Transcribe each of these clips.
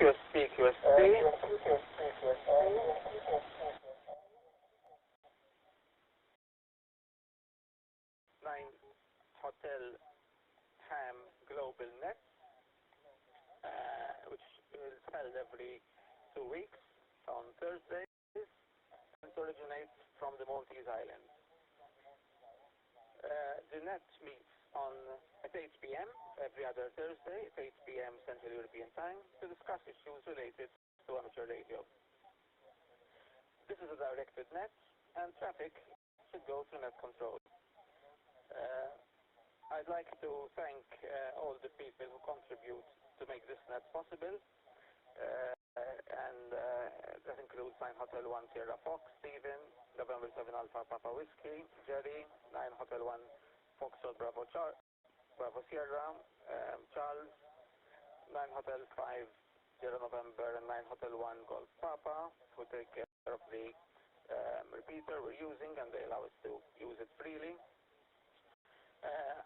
QSP, QSP. 9H-HAM GlobalNet, which is held every 2 weeks on Thursdays, and originates from the Maltese Islands. The net meets at 8 p.m. every other Thursday, at 8 p.m. Central European Time, to discuss issues related to amateur radio. This is a directed net, and traffic should go through net control. I'd like to thank all the people who contribute to make this net possible, and that includes 9 Hotel 1 Sierra Fox, Stephen, November 7 Alpha Papa Whiskey, Jerry, 9 Hotel 1 Foxtrot Bravo Sierra, Charles, 9 Hotel 5 Sierra November, and 9 Hotel 1 Golf Papa, who take care of the repeater we're using, and they allow us to use it freely.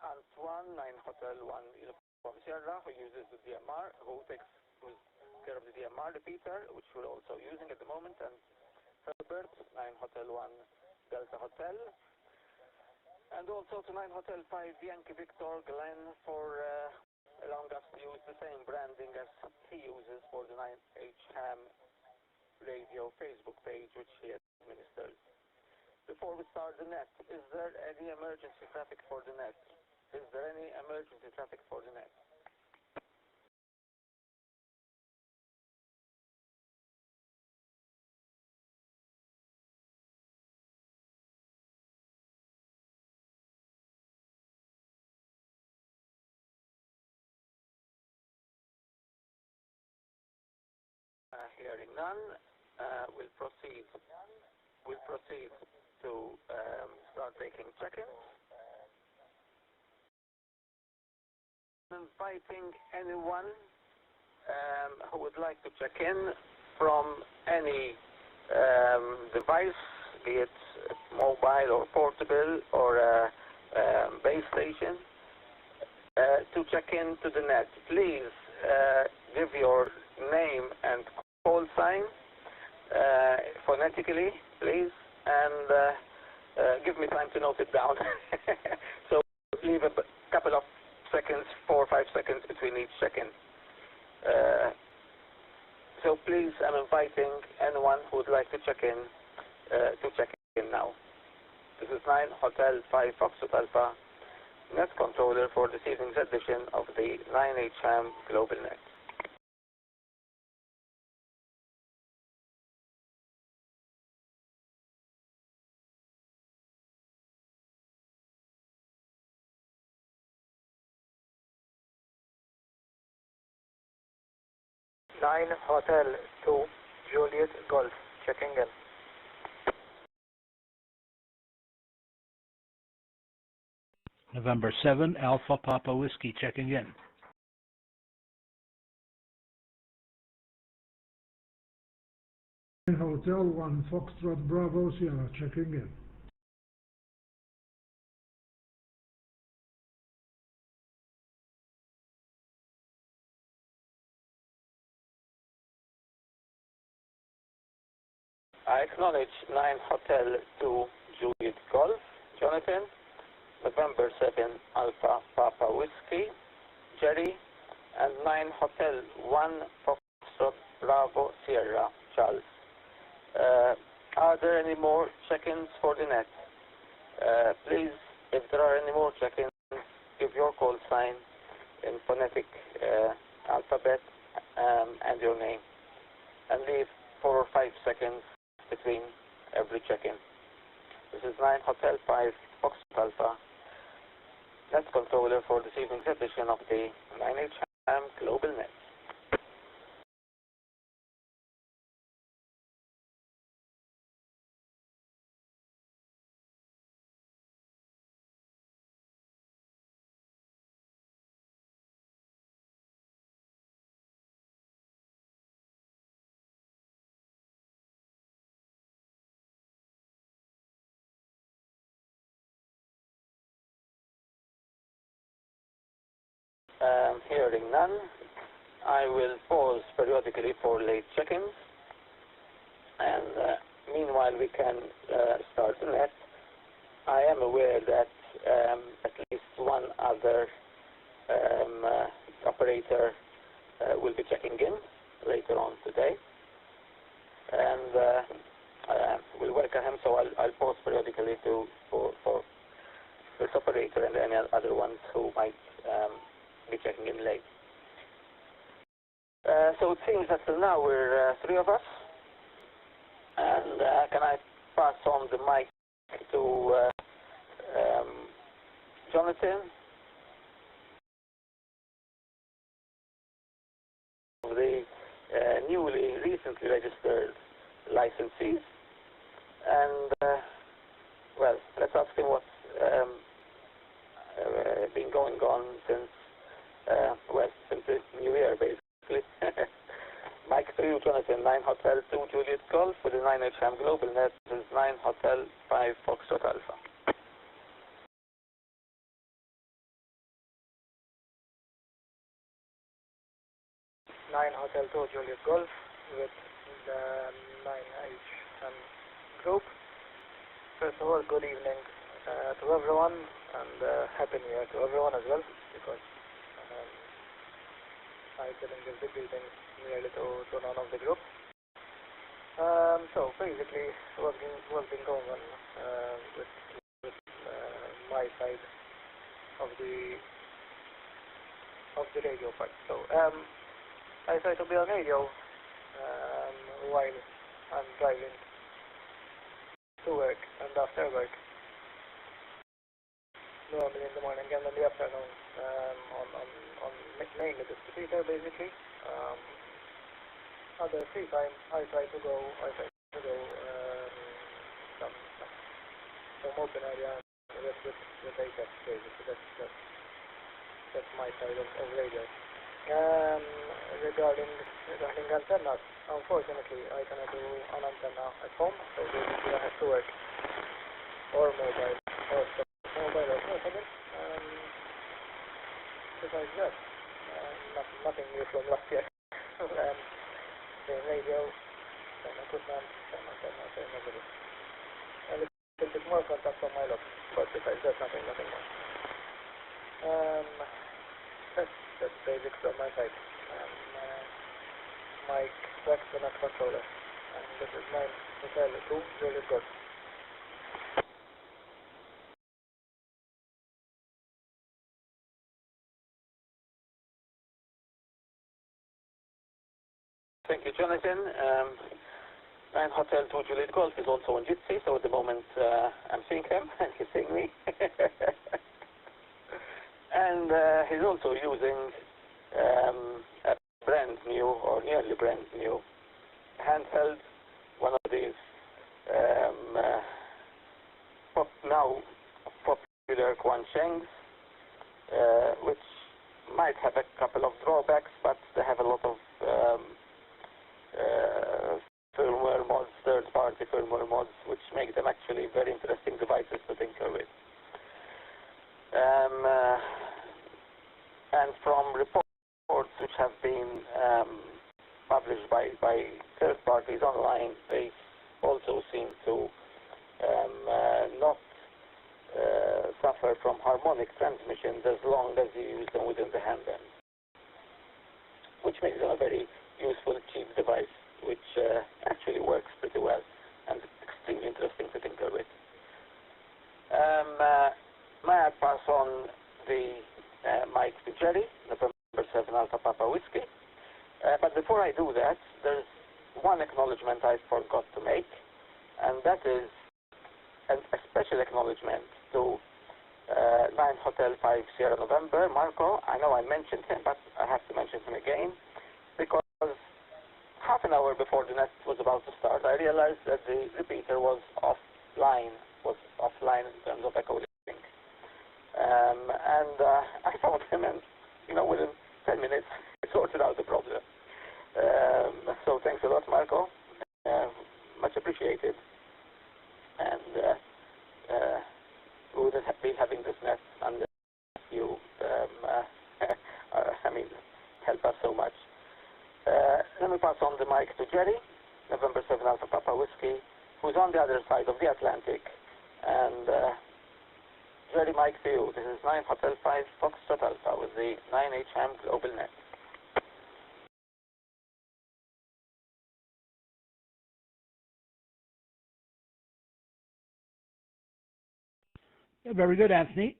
Antoine, 9 Hotel 1 Uniform Sierra, who uses the DMR, who's care of the DMR repeater, which we're also using at the moment, and Herbert, 9 Hotel 1 Delta Hotel, and also to 9 Hotel 5 Yankee Victor Glenn for allowing us to use the same branding as he uses for the 9H-HAM radio Facebook page, which he administers. Before we start the net, is there any emergency traffic for the net? Is there any emergency traffic for the net? Hearing none, we'll proceed to start taking check-ins. Inviting anyone who would like to check in from any device, be it mobile or portable or a base station, to check in to the net. Please give your name and call sign phonetically, please, and give me time to note it down. So leave a couple of seconds, 4 or 5 seconds between each check-in. So please, I'm inviting anyone who would like to check in now. This is 9 Hotel 5 Foxtrot Alpha, net controller for this evening's edition of the 9H-HAM GlobalNet. Nine Hotel 2 Juliet Golf, checking in. November 7 Alpha Papa Whiskey, checking in. Hotel 1 Foxtrot Bravo Sierra, checking in. I acknowledge 9 Hotel 2 Juliet Golf, Jonathan, November 7 Alpha Papa Whiskey, Jerry, and 9 Hotel 1 Foxtrot Bravo Sierra, Charles. Are there any more check-ins for the net? Please, if there are any more check-ins, give your call sign in phonetic alphabet and your name, and leave 4 or 5 seconds between every check-in. This is 9 Hotel 5 Foxtrot Alpha, net controller for this evening's edition of the 9H-HAM GlobalNet. Hearing none, I will pause periodically for late check-ins, and meanwhile we can start the net. I am aware that at least one other operator will be checking in later on today, and we'll welcome him, so I'll pause periodically for this operator and any other ones who might be checking in late. So it seems that till now we're three of us, and can I pass on the mic to Jonathan, the recently registered licensees, and well, let's ask him what's been going on since since the new year, basically. Mike to you, Jonathan. 9 Hotel 2 Juliet Golf with the 9H-HAM GlobalNet. This is 9 Hotel 5 Foxtrot Alpha. 9 Hotel 2 Juliet Golf with the 9H-HAM group. First of all, good evening to everyone, and Happy New Year to everyone as well, because I didn't give the greetings nearly to none of the group. So basically, what's been going on with my side of the radio part. So I try to be on radio while I'm driving to work and after work, normally in the morning and in the afternoon, on mainly the speaker, basically. Other free time, I try to go some open area with ATEX, basically. That's my side of radio. Regarding antennas, unfortunately, I cannot do an antenna at home, so basically I have to work or mobile or portable. Besides that, nothing new from last year. Same radio, same equipment, same antenna, same everything. A little bit more contact from my lock, but besides that, nothing more. That's basic from my side. Mike tracks the net controller, and this is 9 Hotel 2 Juliet Golf. Thank you, Jonathan. 9 Hotel 2 Juliet Golf is also on Jitsi, so at the moment I'm seeing him and he's seeing me. And he's also using a brand new, or nearly brand new, handheld, one of these now popular Quanshengs, which might have a couple of drawbacks, but they have a lot of firmware mods, third-party firmware mods, which make them actually very interesting devices to tinker with. And from reports which have been published by third parties online, they also seem to not suffer from harmonic transmissions as long as you use them within the handband, which makes them a very useful, cheap device, which actually works pretty well and extremely interesting to tinker with. May I pass on the mic to Jerry, November 7 Alpha Papa Whiskey. But before I do that, there's one acknowledgement I forgot to make, and that is a special acknowledgement to 9 Hotel 5 Sierra November, Marco. I know I mentioned him, but I have to mention him again, because half an hour before the net was about to start, I realized that the repeater was offline in terms of echo listening. And I found him, and within 10 minutes, I sorted out the problem. So thanks a lot, Marco. Much appreciated. And we wouldn't be having this net unless you, help us so much. Let me pass on the mic to Jerry, November 7 Alpha Papa Whiskey, who's on the other side of the Atlantic. And Jerry, mic to you. This is 9 Hotel 5 Foxtrot Alpha with the 9H-HAM GlobalNet. Very good, Anthony.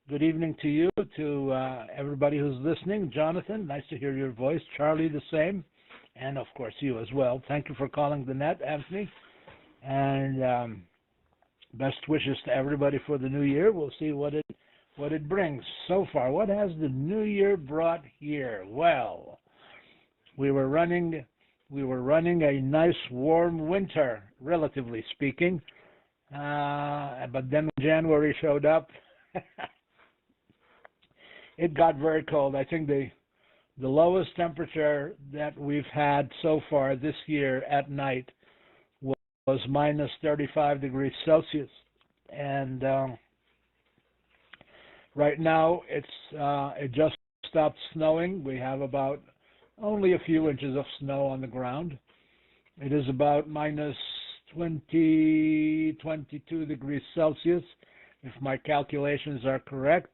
Good evening to you, to everybody who's listening. Jonathan, nice to hear your voice. Charlie, the same. And, of course, you as well. Thank you for calling the net, Anthony. And best wishes to everybody for the new year. We'll see what it brings. So far, what has the new year brought here? Well, we were running a nice warm winter, relatively speaking. But then when January showed up, it got very cold. I think the lowest temperature that we've had so far this year at night was minus 35 degrees Celsius. And right now it just stopped snowing. We have about only a few inches of snow on the ground. It is about minus 22 degrees Celsius, if my calculations are correct.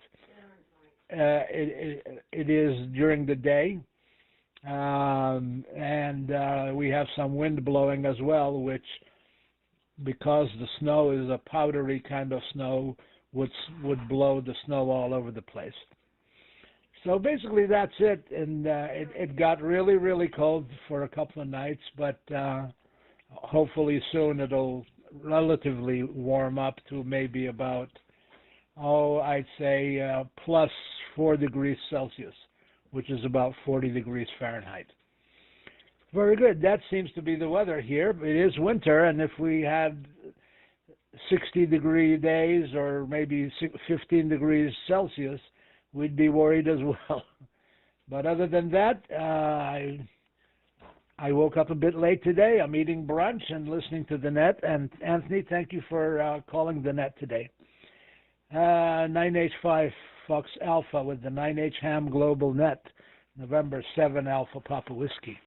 It is during the day, and we have some wind blowing as well, which, because the snow is a powdery kind of snow, would blow the snow all over the place. So basically that's it, and it got really, really cold for a couple of nights, but hopefully soon it'll relatively warm up to maybe about, I'd say plus 4 degrees Celsius, which is about 40 degrees Fahrenheit. Very good. That seems to be the weather here. It is winter, and if we had 60-degree days or maybe 15 degrees Celsius, we'd be worried as well. But other than that, I woke up a bit late today. I'm eating brunch and listening to the net. And Anthony, thank you for calling the net today. 9H5 Fox Alpha with the 9H-HAM GlobalNet, November 7 Alpha Papa Whiskey.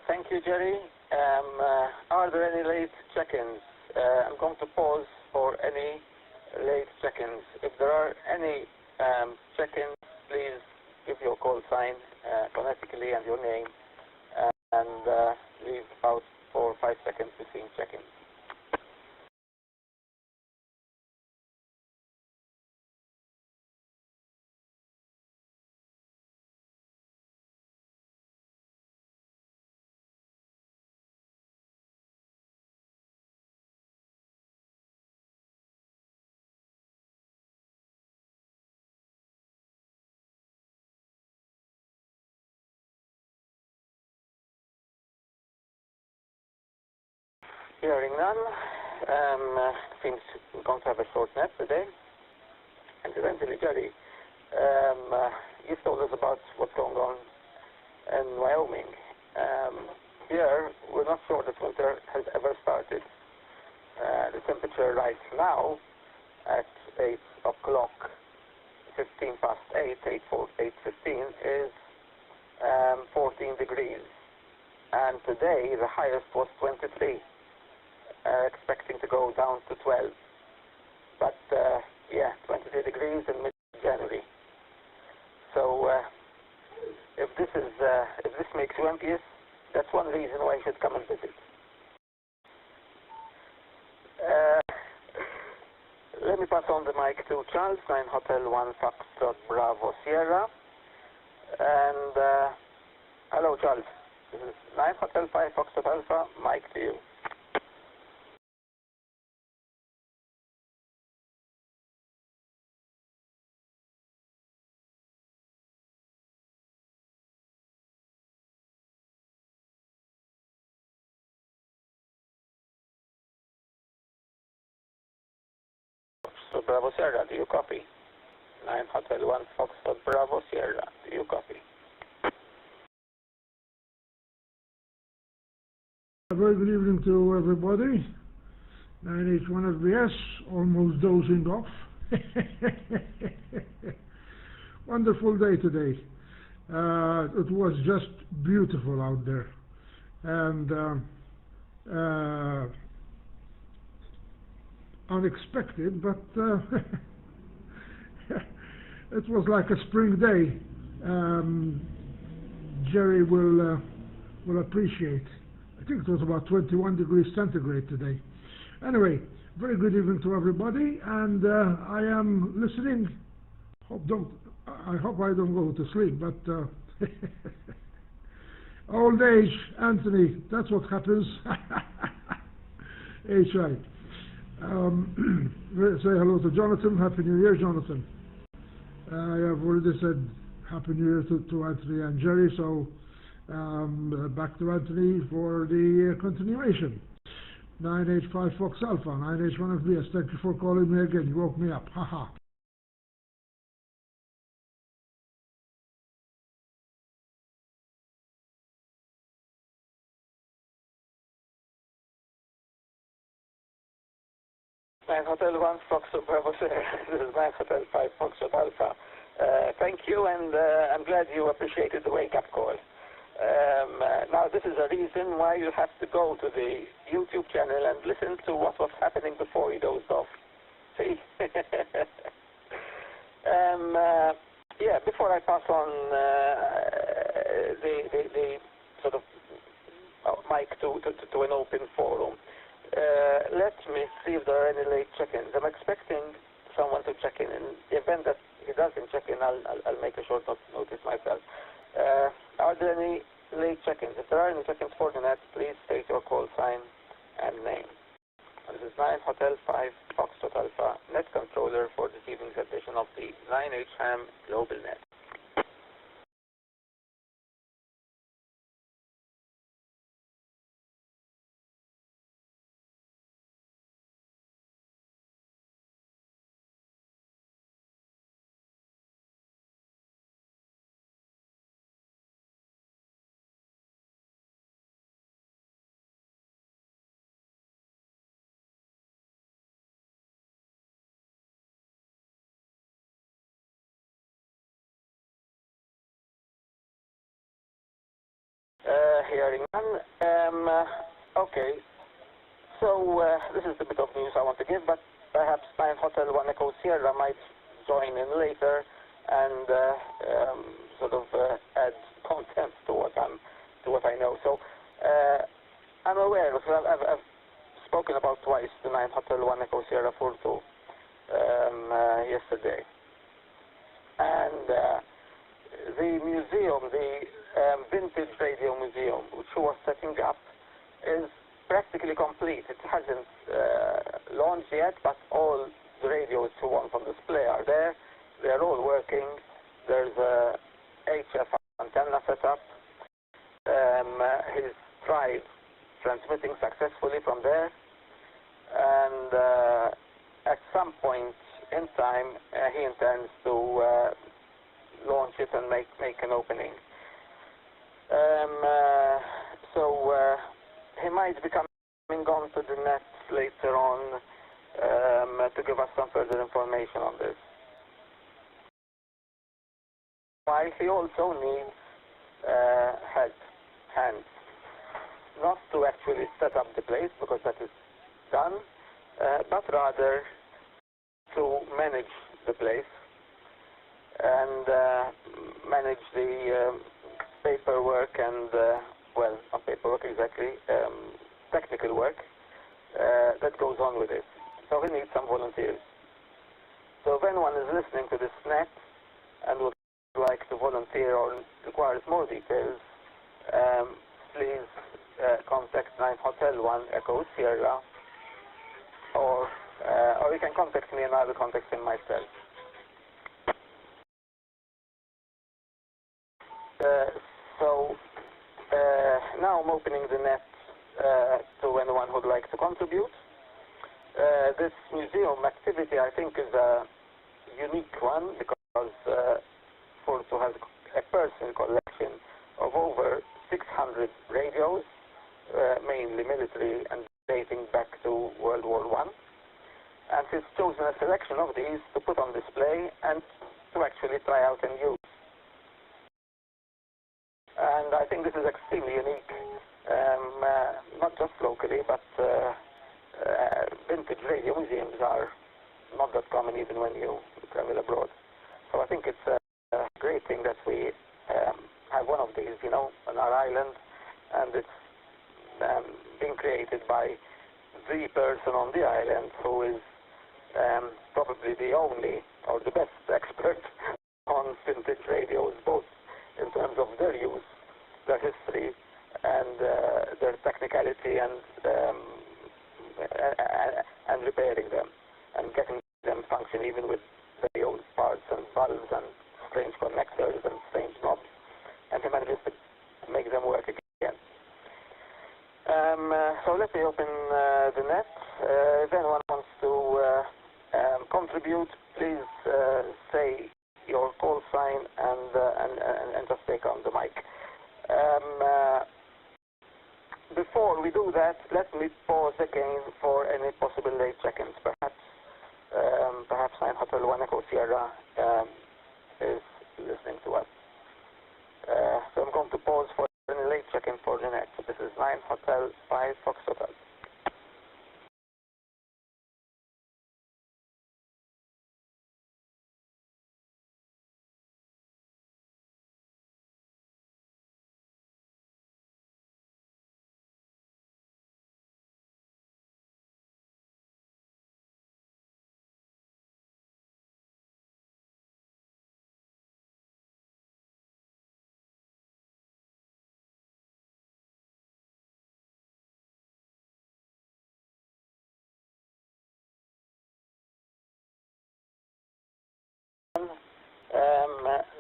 Thank you, Jerry. Are there any late check-ins? I'm going to pause for any late check-ins. If there are any check-ins, please give your call sign phonetically and your name, and leave about 4 or 5 seconds between check-ins. Hearing none, seems we're going to have a short net today. Incidentally, Jerry, you've told us about what's going on in Wyoming. Here, we're not sure that winter has ever started. The temperature right now at 8 o'clock, 15 past 8, 8:15, is 14 degrees. And today, the highest was 23. Expecting to go down to 12. But, yeah, 23 degrees in mid-January. So, if this makes you envious, that's one reason why you should come and visit. Let me pass on the mic to Charles, 9 Hotel 1 Foxtrot Bravo Sierra. And, hello, Charles. This is 9 Hotel 5 Foxtrot Alpha, mic to you. So Bravo Sierra, do you copy? 9 Hotel 1 Foxtrot Bravo Sierra, do you copy? A very good evening to everybody. 9H-1 almost dozing off. Wonderful day today. It was just beautiful out there. And unexpected, but it was like a spring day. Jerry will appreciate. I think it was about 21 degrees centigrade today. Anyway, very good evening to everybody, and I am listening. I hope I don't go to sleep, but old age, Anthony, that's what happens. Age, right. Say hello to Jonathan. Happy New Year, Jonathan. I have already said Happy New Year to Anthony and Jerry, so back to Anthony for the continuation. 9H5 Fox Alpha, 9H1 FBS. Thank you for calling me again. You woke me up. Haha. Nine Hotel 1 Fox Bravo Sierra. This is 9 Hotel 5 Fox Alpha. Thank you, and I'm glad you appreciated the wake-up call. Now, this is a reason why you have to go to the YouTube channel and listen to what was happening before you dozed off. See? Yeah, before I pass on the sort of mic to an open forum, let me see if there are any late check-ins. I'm expecting someone to check in. In the event that he doesn't check in, I'll make a short notice myself. Are there any late check-ins? If there are any check-ins for the net, please state your call sign and name. And this is 9 Hotel 5 Foxtrot Alpha, net controller for this evening's edition of the 9H-HAM GlobalNet. Hearing none. Okay, so this is the bit of news I want to give, but perhaps 9 Hotel 1 Echo Sierra might join in later and sort of add content to what I know. So I'm aware, because I've spoken about twice the 9 Hotel 1 Echo Sierra Furto yesterday, and the museum, the Vintage Radio Museum, which he was setting up, is practically complete. It hasn't launched yet, but all the radios he wants on display are there. They're all working. There's a HF antenna set up. He's tried transmitting successfully from there, and at some point in time, he intends to launch it and make an opening. So he might be coming on to the net later on to give us some further information on this. While he also needs hands, not to actually set up the place, because that is done, but rather to manage the place and manage the paperwork and, well, not paperwork exactly, technical work that goes on with it. So we need some volunteers. So if anyone is listening to this net and would like to volunteer or requires more details, please contact 9 Hotel 1 Echo Sierra, or you can contact me and I will contact him myself. So now I'm opening the net to anyone who'd like to contribute. This museum activity, I think, is a unique one because Furto has a personal collection of over 600 radios mainly military and dating back to World War I. And he's chosen a selection of these to put on display and to actually try out and use. And I think this is extremely unique, not just locally, but vintage radio museums are not that common even when you travel abroad. So I think it's a great thing that we have one of these, on our island, and it's being created by the person on the island who is probably the only or the best expert on vintage radios, both in terms of their use, their history, and their technicality, and repairing them and getting them function even with very old parts and valves and strange connectors and strange knobs, and he manages to make them work again. So let me open the net. If anyone wants to contribute, please say your call sign and just take on the mic. Before we do that, let me pause again for any possible late check-ins. Perhaps 9 Hotel 1 Echo Sierra is listening to us. So I'm going to pause for any late check-in for the net. So this is 9 Hotel 5 Fox Hotel.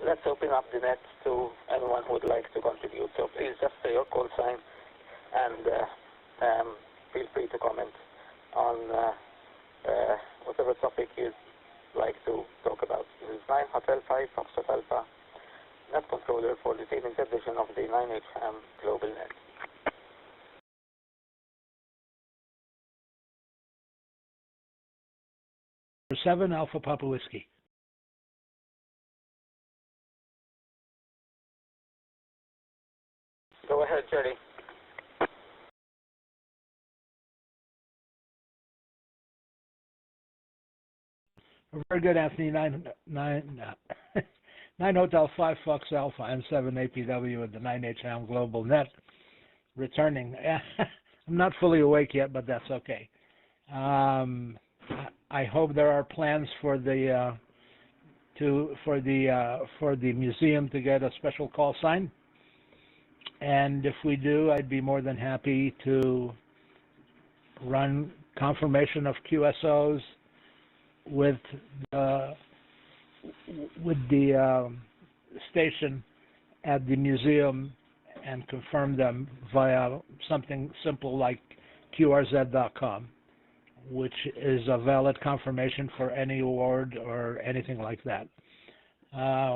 Let's open up the net to anyone who would like to contribute. So please just say your call sign and feel free to comment on whatever topic you'd like to talk about. This is 9 Hotel 5 Foxtrot Alpha, net controller for the savings edition of the 9H-HAM GlobalNet. For 7 Alpha Papa Whiskey. Go ahead, Jerry. Very good, Anthony. 9 Hotel 5 Fox Alpha and 7 APW at the 9H-HAM GlobalNet. Returning. I'm not fully awake yet, but that's okay. I hope there are plans for the museum to get a special call sign. And if we do, I'd be more than happy to run confirmation of QSOs with the station at the museum and confirm them via something simple like QRZ.com, which is a valid confirmation for any award or anything like that.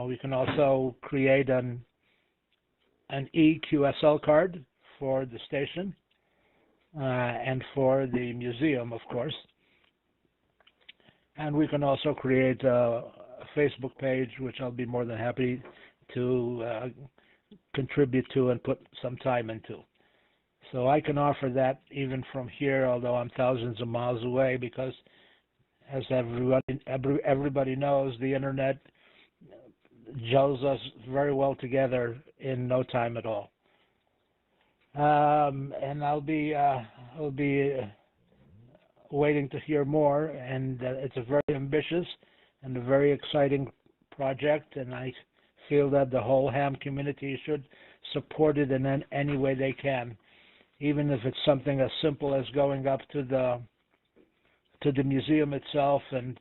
We can also create an EQSL card for the station and for the museum, of course. And we can also create a Facebook page, which I'll be more than happy to contribute to and put some time into. So I can offer that even from here, although I'm thousands of miles away, because as everybody knows, the internet gels us very well together in no time at all. And I'll be waiting to hear more, and it's a very ambitious and a very exciting project, and I feel that the whole ham community should support it in any way they can, even if it's something as simple as going up to the museum itself and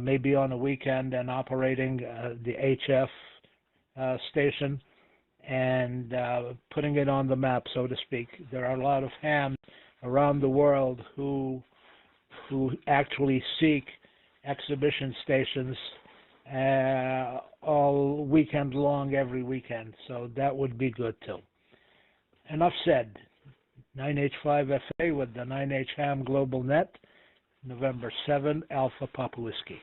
maybe on a weekend and operating the HF station and putting it on the map, so to speak. There are a lot of hams around the world who actually seek exhibition stations all weekend long, every weekend. So that would be good too. Enough said. 9H5FA with the 9H-HAM GlobalNet, November 7, Alpha Papa Whiskey.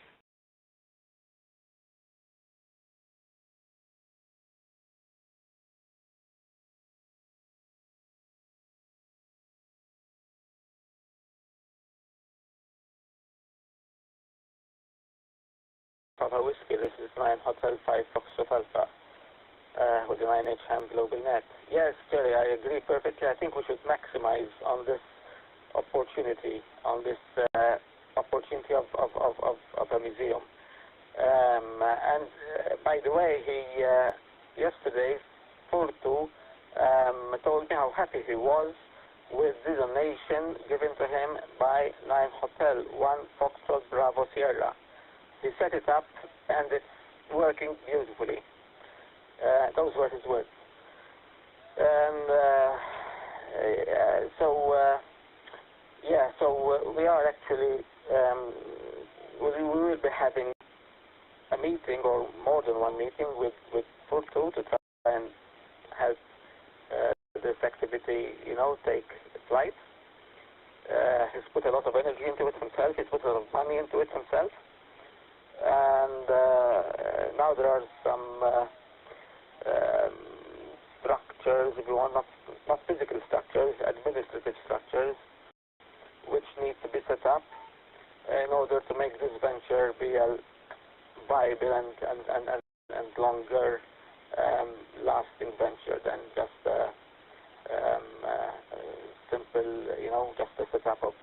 Papa Whiskey, this is 9 Hotel 5 Foxtrot Alpha with the 9H-HAM GlobalNet. Yes, Jerry, I agree perfectly. I think we should maximize on this opportunity, on this opportunity of a museum. By the way, he yesterday, Furtu, told me how happy he was with the donation given to him by 9 Hotel 1 Foxtrot Bravo Sierra. He set it up and it's working beautifully. Those were his words. And so we are actually, we will be having a meeting, or more than one meeting, with Furtu to try and help this activity, take flight. He's put a lot of energy into it himself. He's put a lot of money into it himself. And now there are some structures, if you want, not physical structures, administrative structures, which need to be set up in order to make this venture be a viable and longer lasting venture than just a simple, just a setup of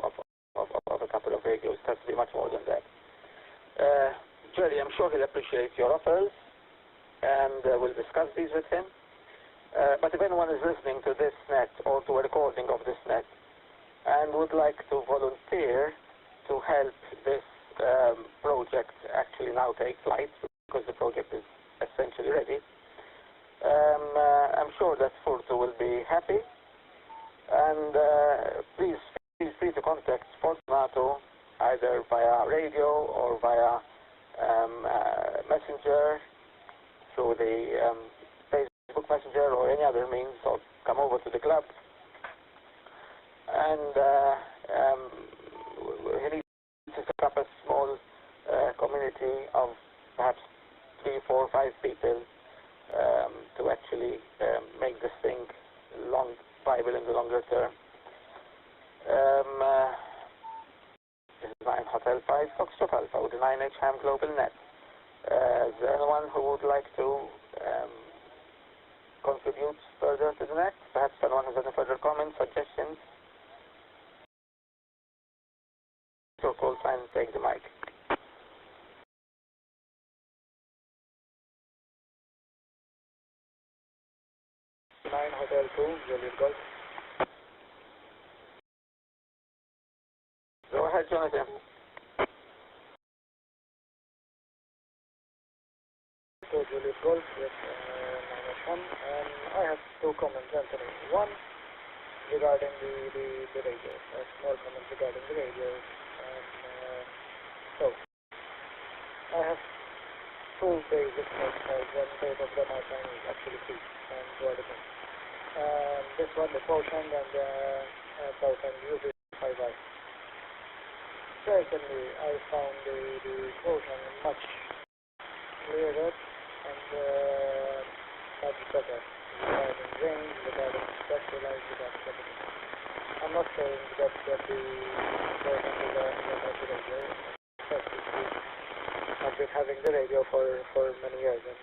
a couple of radios. It has to be much more than that. Jerry, I'm sure he'll appreciate your offers, and we'll discuss these with him. But if anyone is listening to this net or to a recording of this net and would like to volunteer to help this project actually now take flight, because the project is essentially ready, I'm sure that Furtu will be happy. And please feel free to contact Fortunato either via radio or via messenger, through the Facebook Messenger or any other means, or come over to the club. And he needs to set up a small community of perhaps 3, 4, 5 people to actually make this thing viable in the longer term. This is 9 Hotel 5 Foxtrot Alpha with the 9H-HAM GlobalNet. Is there anyone who would like to contribute further to the net? Perhaps anyone has any further comments, suggestions? So call sign, take the mic. Nine Hotel 2, Juliet Golf. Go ahead, Jonathan. So Juliet Golf with 9H-HAM. I have 2 comments, Anthony. One, regarding the radio. A small comment regarding the radio. So, I have 2 basic notes, and both of them are Chinese, actually 3, and 2 other things. This one, the quotient, and South End UB5I. Certainly, I found the quotient much clearer and much better regarding range, regarding spectral light, regarding everything. I'm not saying that the quotient is a better radio. I've been having the radio for many years, and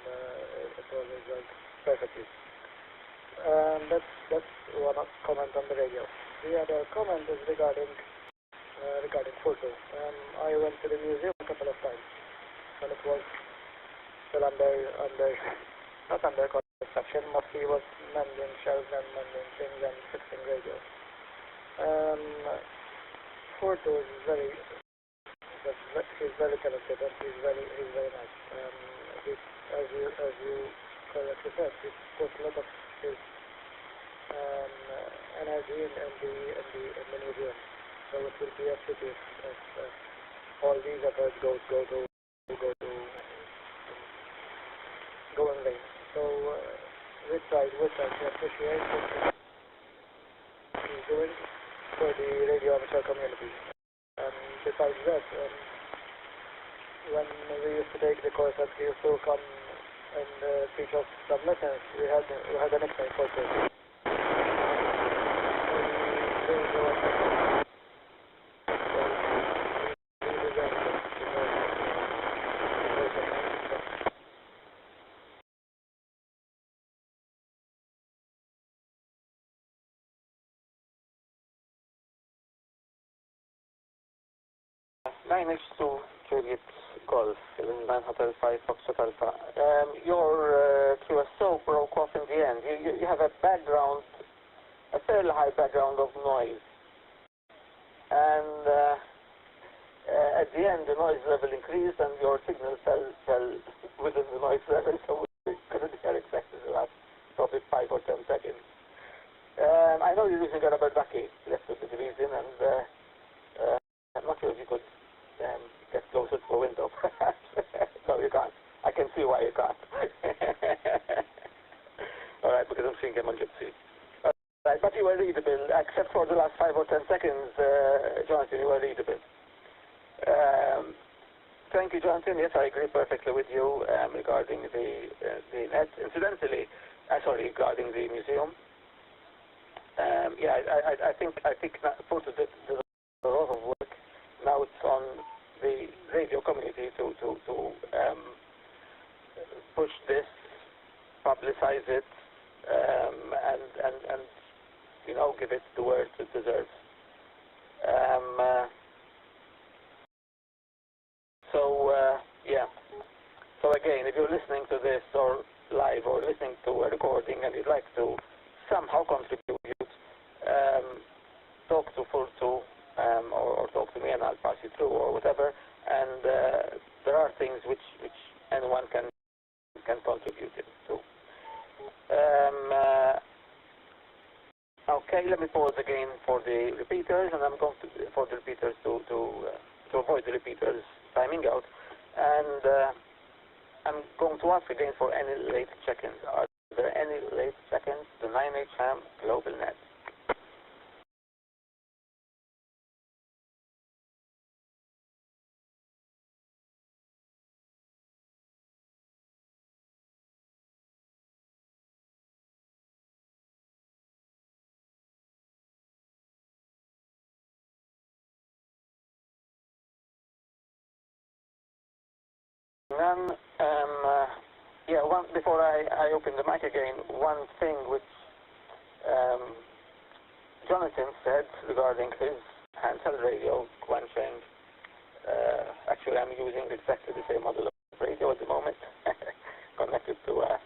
it always works perfectly. That's one comment on the radio. The other comment is regarding Furtu. I went to the museum a couple of times, and it was still not under construction, but he was mending shelves and mending things and fixing radios. Furtu is he's very talented, and he's very nice. As you correctly said, he put a lot of his energy in the museum. So it will be a pity if all these efforts go in vain. So we try to appreciate what he's doing. doing for the radio amateur community. And besides that, when we used to take the course at he used to come and teach us some lessons, we had an nickname for it. Nine H2 Juliet Golf, 9 Hotel 5 Foxtrot Alpha. Your QSO broke off in the end. You have a background, a fairly high background of noise. And at the end, the noise level increased and your signal fell within the noise level, so we couldn't hear exactly the last probably 5 or 10 seconds. I know you're using a rubber ducky, left with the reason, and I'm not sure if you could get closer to a window. No, you can't. I can see why you can't. Alright, because I'm seeing him on gypsy. Alright, but you were readable, except for the last 5 or 10 seconds, Jonathan, you were readable. Thank you, Jonathan. Yes, I agree perfectly with you regarding the net. Incidentally, sorry, regarding the museum. Yeah, I think Porto did a lot of work. Now it's on the radio community to push this, publicize it, and you know, give it the worth it deserves. Yeah. So again, if you're listening to this or live or listening to a recording and you'd like to somehow contribute, talk to Furtu or talk to me and I'll pass you through or whatever. And there are things which anyone can contribute to. Okay, let me pause again for the repeaters, and I'm going to for the repeaters to avoid the repeaters timing out, and I'm going to ask again for any late check-ins. Are there any late check-ins to 9H-HAM GlobalNet? None. Yeah, before I open the mic again, one thing which Jonathan said regarding his handheld radio, Quancheng. Actually, I'm using exactly the same model of radio at the moment, connected to an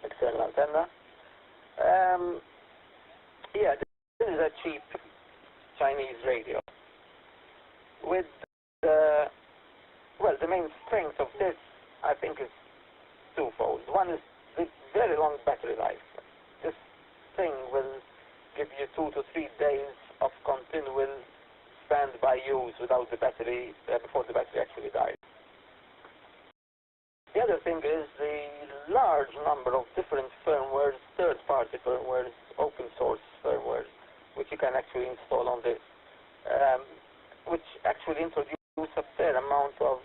external antenna. Yeah, this is a cheap Chinese radio. With well, the main strength of this, I think, is twofold. One is the very long battery life. This thing will give you 2 to 3 days of continual standby use without the battery, before the battery actually dies. The other thing is the large number of different firmwares, third-party firmwares, open source firmwares, which you can actually install on this, which actually introduce a fair amount of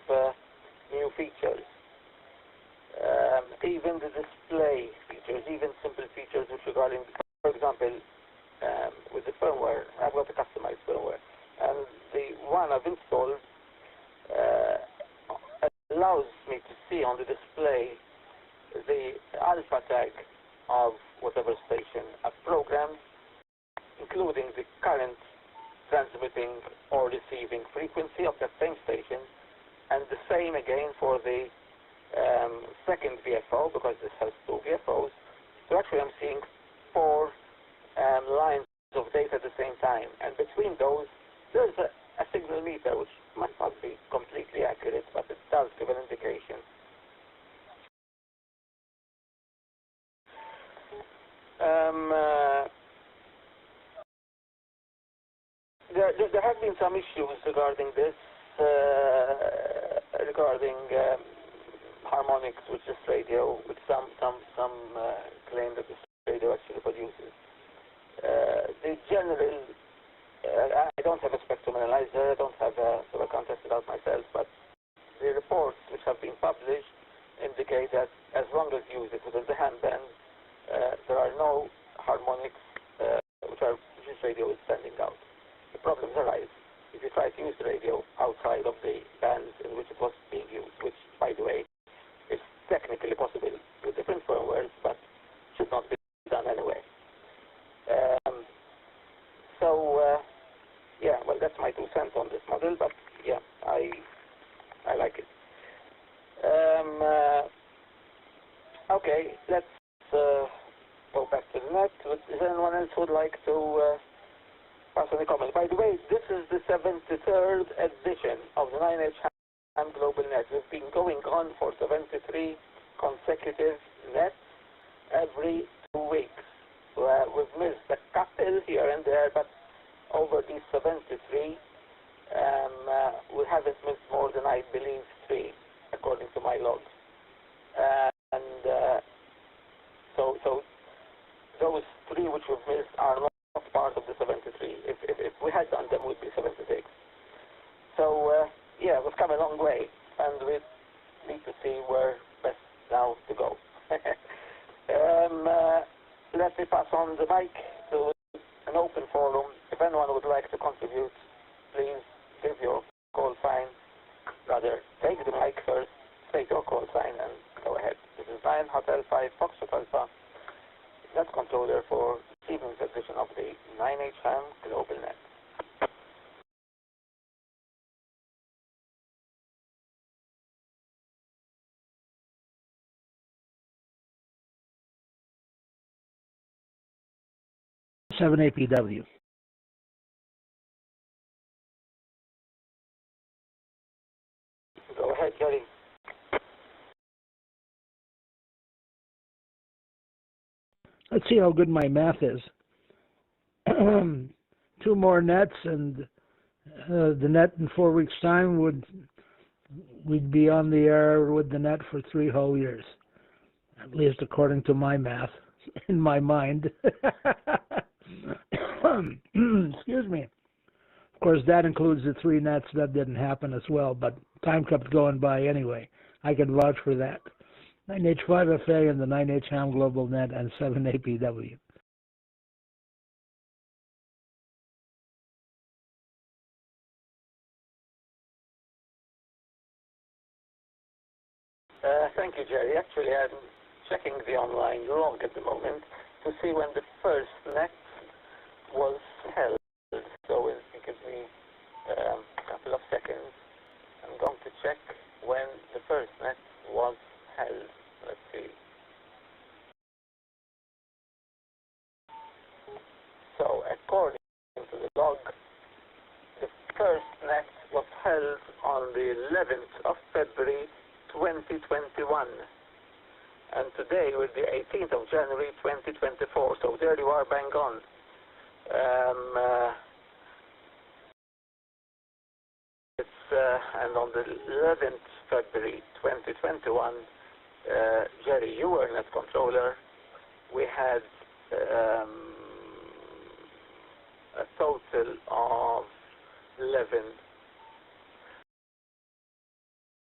new features. Even the display features, even simple features which regarding, for example, with the firmware, I've got a customized firmware, and the one I've installed allows me to see on the display the alpha tag of whatever station I've programmed, including the current transmitting or receiving frequency of that same station, and the same again for the second VFO, because this has 2 VFOs. So actually I'm seeing 4 lines of data at the same time, and between those there's a signal meter which might not be completely accurate, but it does give an indication. There have been some issues regarding this, regarding harmonics with this radio, which some claim that this radio actually produces. The general I don't have a spectrum analyzer, I don't have so I can't test it out myself, but the reports which have been published indicate that as long as you use it within the ham band, there are no harmonics which radio is sending out. The problems arise if you try to use the radio outside of the bands in which it was being used, which, by the way, is technically possible with different firmwares, but should not be done anyway. Yeah, well, that's my 2 cents on this model, but yeah, I like it. Okay, let's go back to the net. Is there anyone else who would like to pass any comments? By the way, this is the 73rd edition of the 9H-HAM GlobalNet. We've been going on for 73 consecutive nets every 2 weeks. We've missed a couple here and there, but over these 73, we haven't missed more than, I believe, 3, according to my logs. So those 3 which we've missed are not part of the 73. If we had done them, we'd be 76. So, yeah, we've come a long way, and we need to see where best now to go. Let me pass on the mic to an open forum. If anyone would like to contribute, please give your call sign. Rather, take the mic first, take your call sign, and go ahead. This is 9 Hotel 5 Foxtrot Alpha, net controller for this evening's edition of the 9H-HAM GlobalNet. Seven APW. Go ahead, Jerry. Let's see how good my math is. 2 more nets, and the net in 4 weeks' time we'd be on the air with the net for 3 whole years, at least according to my math in my mind. Excuse me. Of course, that includes the 3 nets that didn't happen as well, but time kept going by anyway. I can vouch for that. 9H5FA and the 9H-HAM GlobalNet and 7 APW. Thank you, Jerry. Actually, I'm checking the online log at the moment to see when the first net was held. So if you give me a couple of seconds, I'm going to check when the first net was held. Let's see. So according to the log, the first net was held on the 11th of February 2021. And today we're the 18th of January 2024. So there you are, bang on. And on the 11th February 2021, Jerry, you were net controller. We had a total of 11,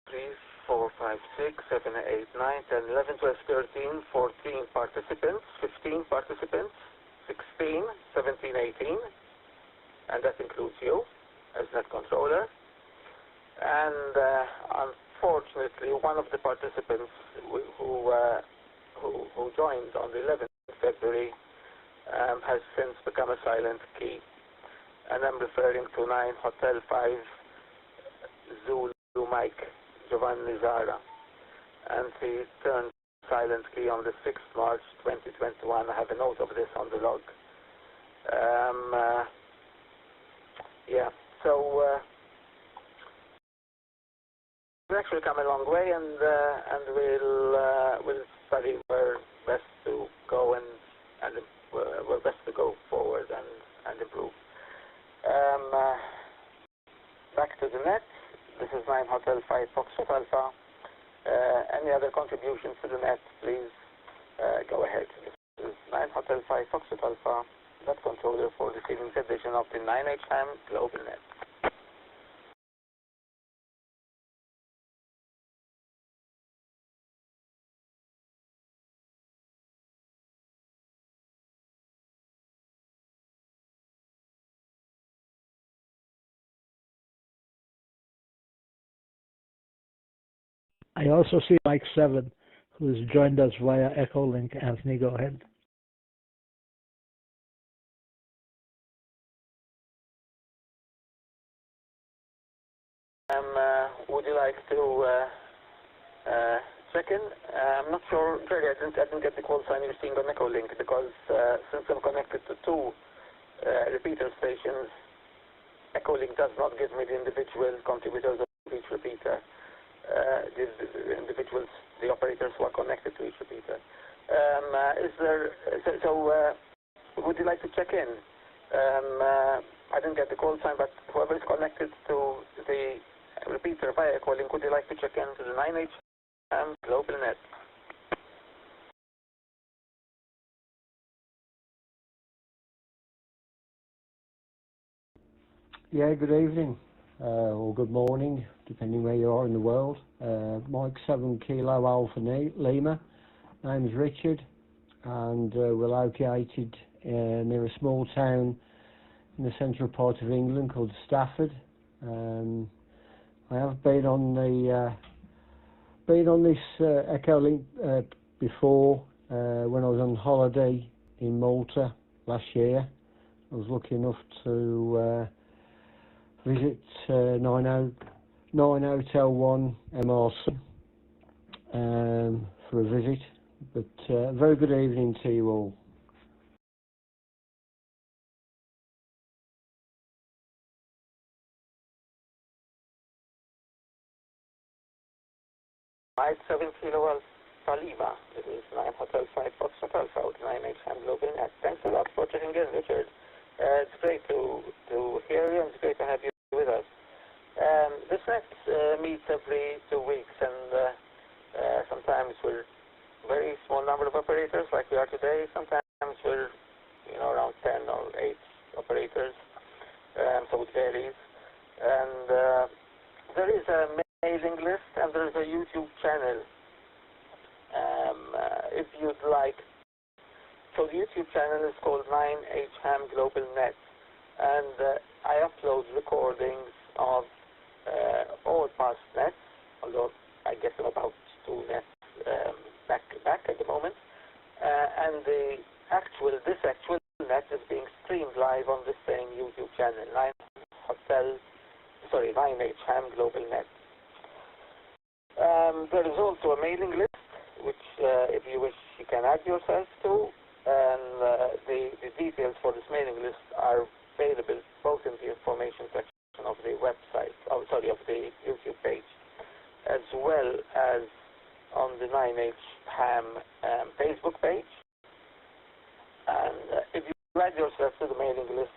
3, 4, 5, 6, 7, 8, 9, 10, 11, 12, 13, 14 participants, 15 participants, 16, 17, 18, and that includes you as net controller. And unfortunately, one of the participants who joined on the 11th of February has since become a silent key. And I'm referring to 9 Hotel 5 Zulu Mike Giovanni Zara. And he turned silent key on the 6th March 2021. I have a note of this on the log. Yeah, so we've actually come a long way, and we'll study where best to go and where best to go forward and improve. Back to the net. This is 9 Hotel 5 Foxtrot Alpha. Any other contributions to the net, please go ahead. This is 9 Hotel 5 Foxtrot Alpha, that controller for this evening's edition of the 9H-HAM GlobalNet. I also see Mike 7, who's joined us via Echolink. Anthony, go ahead. Would you like to check in? I'm not sure, really, I didn't get the call sign you're seeing on Echolink because since I'm connected to two repeater stations, Echolink does not give me the individual contributors of each repeater, the individuals, the operators who are connected to each repeater. Would you like to check in? I didn't get the call sign, but whoever is connected to the repeater via Echolink, would you like to check in to the 9H-HAM GlobalNet? Yeah, good evening, or good morning, depending where you are in the world. Mike 7 Kilo Alpha Lima. Name is Richard, and we're located near a small town in the central part of England called Stafford. I have been on this Echolink before when I was on holiday in Malta last year. I was lucky enough to visit 9 Hotel 1 MRC for a visit. But very good evening to you all. Mike 7 Kilo Alpha Lima. This is 9 Hotel 5 Foxtrot Alpha with 9H-HAM GlobalNet. Thanks a lot for checking in, Richard. It's great to hear you, and it's great to have you with us. This net meets every 2 weeks, and sometimes we're a very small number of operators like we are today. Sometimes we're around 10 or 8 operators, so it varies. And there is a mailing list and there is a YouTube channel. If you'd like, so the YouTube channel is called 9H-HAM GlobalNet, and I upload recordings of all past nets, although I guess I'm about 2 nets back at the moment, and this actual net is being streamed live on the same YouTube channel, 9H-HAM GlobalNet. There is also a mailing list, which if you wish you can add yourself to, and the details for this mailing list are available both in the information section of the website, of the YouTube page, as well as on the 9H-HAM Facebook page. And if you add yourself to the mailing list,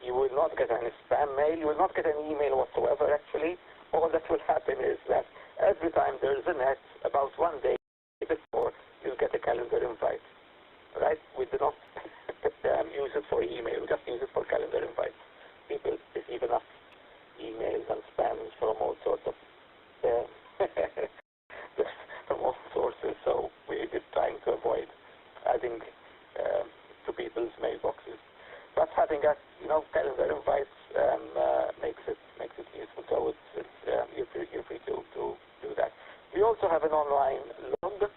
you will not get any spam mail, you will not get any email whatsoever actually. All that will happen is that every time there is a net, about 1 day before, you'll get a calendar invite. Right? We do not use it for email, we just use it for calendar invites. People receive enough emails and spams from all sorts of from all sources, so we're just trying to avoid adding to people's mailboxes. But having calendar invites makes it useful. So you're free to do that. We also have an online log,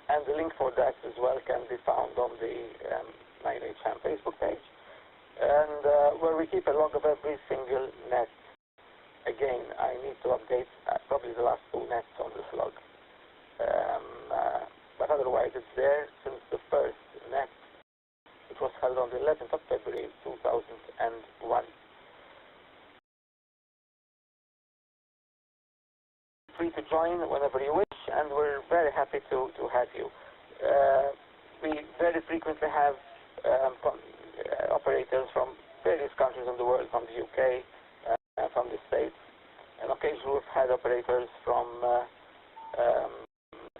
and the link for that as well can be found on the 9H-HAM Facebook page, and where we keep a log of every single net. Again, I need to update probably the last 2 nets on this log, but otherwise it's there since the first net, which was held on the 11th of February 2001. Free to join whenever you wish, and we're very happy to have you. We very frequently have operators from various countries in the world, from the UK, from the States, and occasionally we've had operators from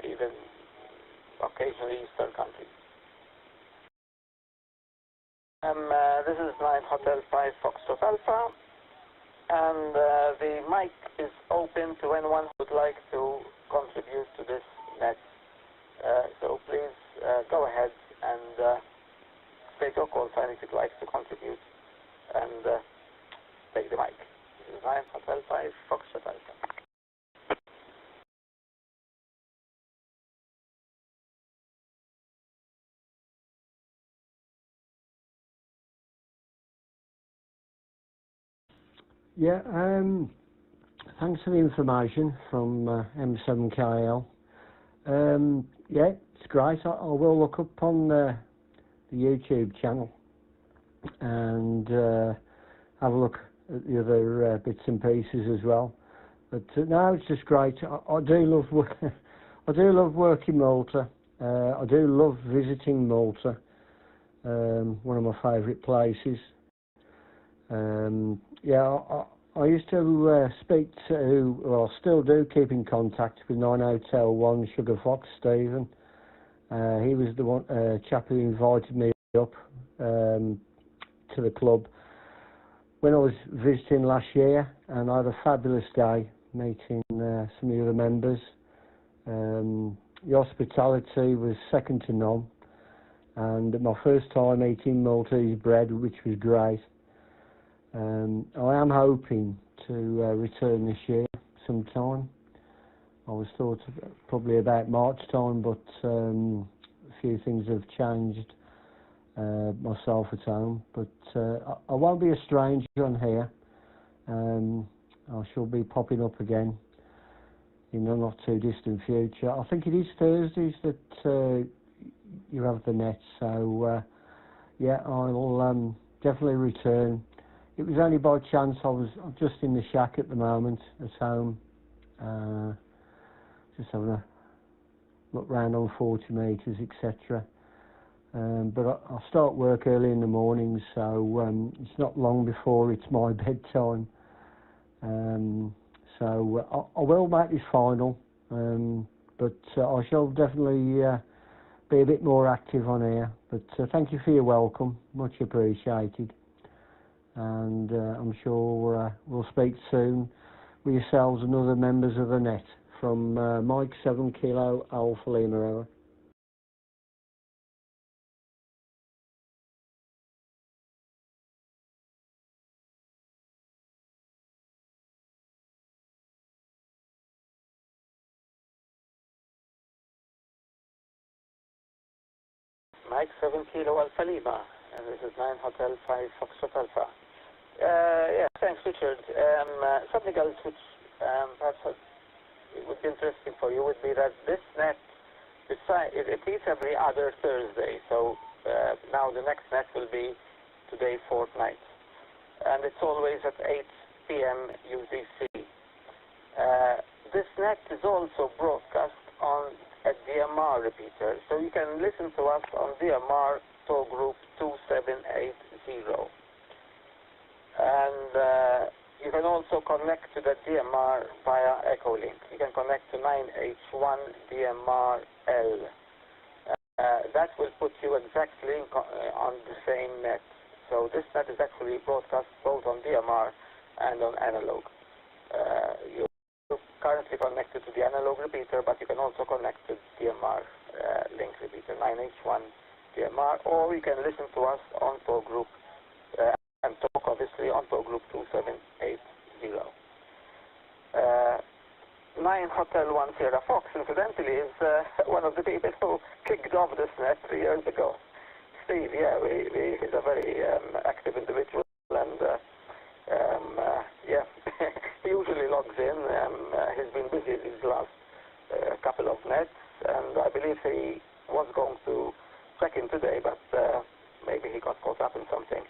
even occasionally Eastern countries. This is 9 Hotel 5 Foxtrot Alpha, and the mic is open to anyone who would like to contribute to this net. So please go ahead and state your call sign if you'd like to contribute and take the mic. This is 9 Hotel 5 Foxtrot Alpha. Yeah, thanks for the information from M7KL. Yeah, it's great. I will look up on the YouTube channel and have a look at the other bits and pieces as well. But no, it's just great. I do love I do love working Malta. I do love visiting Malta. One of my favourite places. Yeah, I used to speak to, well, I still do keep in contact with 9H-HAM Sugar Fox Stephen. He was the one chap who invited me up to the club when I was visiting last year, and I had a fabulous day meeting some of the other members. The hospitality was second to none, and my first time eating Maltese bread, which was great. I am hoping to return this year sometime. I was thought probably about March time, but a few things have changed myself at home. But I won't be a stranger on here. I shall be popping up again in a not too distant future. I think it is Thursdays that you have the net, so yeah, I'll definitely return. It was only by chance. I'm just in the shack at the moment at home, just having a look round on 40 metres, etc. But I start work early in the morning, so it's not long before it's my bedtime. So I will make this final, but I shall definitely be a bit more active on here. But thank you for your welcome, much appreciated. And I'm sure we'll speak soon with yourselves and other members of the net. From Mike 7 Kilo Alpha Lima. Mike 7 Kilo Alpha Lima, and this is 9 Hotel 5 Foxtrot Alpha. Yeah, thanks, Richard. Something else which perhaps it would be interesting for you would be that this net, it repeats every other Thursday. So now the next net will be today fortnight, and it's always at 8 p.m. UTC. This net is also broadcast on a DMR repeater, so you can listen to us on DMR toll group 2780. And you can also connect to the DMR via Echolink. You can connect to 9H1 DMR-L. That will put you exactly on the same net. So this net is actually broadcast both on DMR and on analog. You're currently connected to the analog repeater, but you can also connect to DMR link repeater, 9H1 DMR, or you can listen to us on toll group and talk obviously on toll group 2780. 9 Hotel 1 Sierra Fox, incidentally, is one of the people who kicked off this net 3 years ago. Steve, yeah, he's a very active individual, and yeah, he usually logs in. He's been busy these last couple of nets, and I believe he was going to check in today, but maybe he got caught up in something.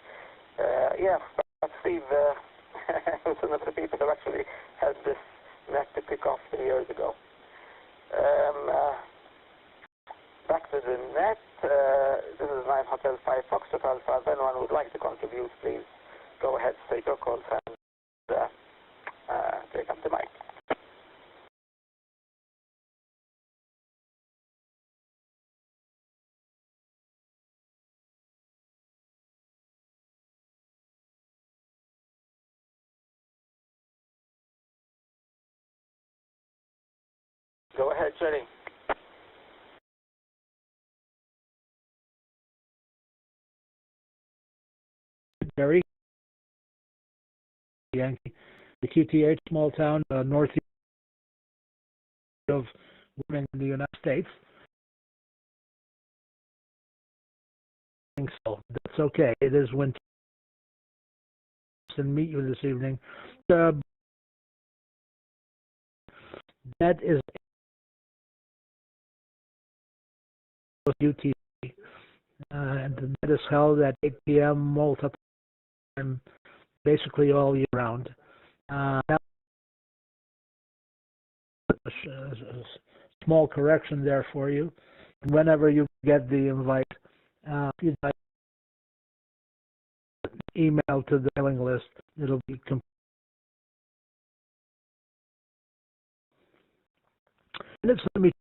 Yeah, but Steve was one of the people who actually helped this net to kick off 3 years ago. Back to the net. This is 9 Hotel 5 Foxtrot Alpha. If anyone would like to contribute, please go ahead, state your calls, and take up the mic. Go ahead, Jerry. Jerry, Yankee, the QTH, small town, northeast of Women in the United States. So that's okay. It is winter. And meet you this evening. That is UTC, and that is held at 8 p.m. Malta time, basically all year round. A small correction there for you. Whenever you get the invite, you email to the mailing list. It'll be complete. Let me.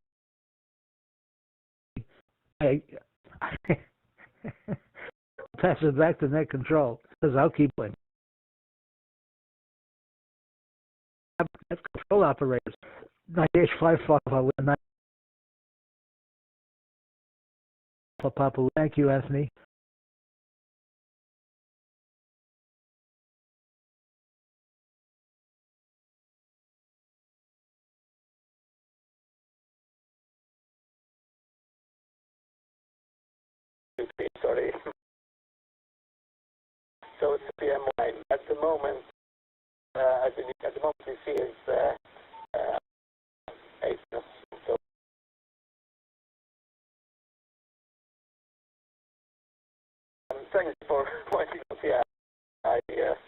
I pass it back to net control because I'll keep going. Net control operators. 9H-5 Papa. Thank you, Anthony. Sorry. So it's PM line. At the moment, at the moment we see is 8. So thanks for pointing out. Yeah, I just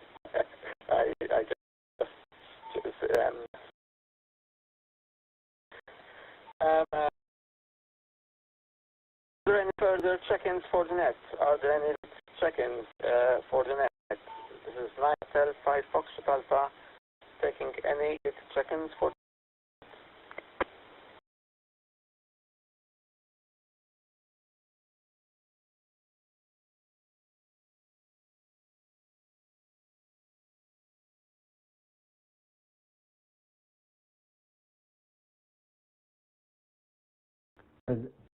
are there any further check-ins for the net? Are there any check-ins for the net? This is 9 5 Foxtrot Alpha taking any check-ins for.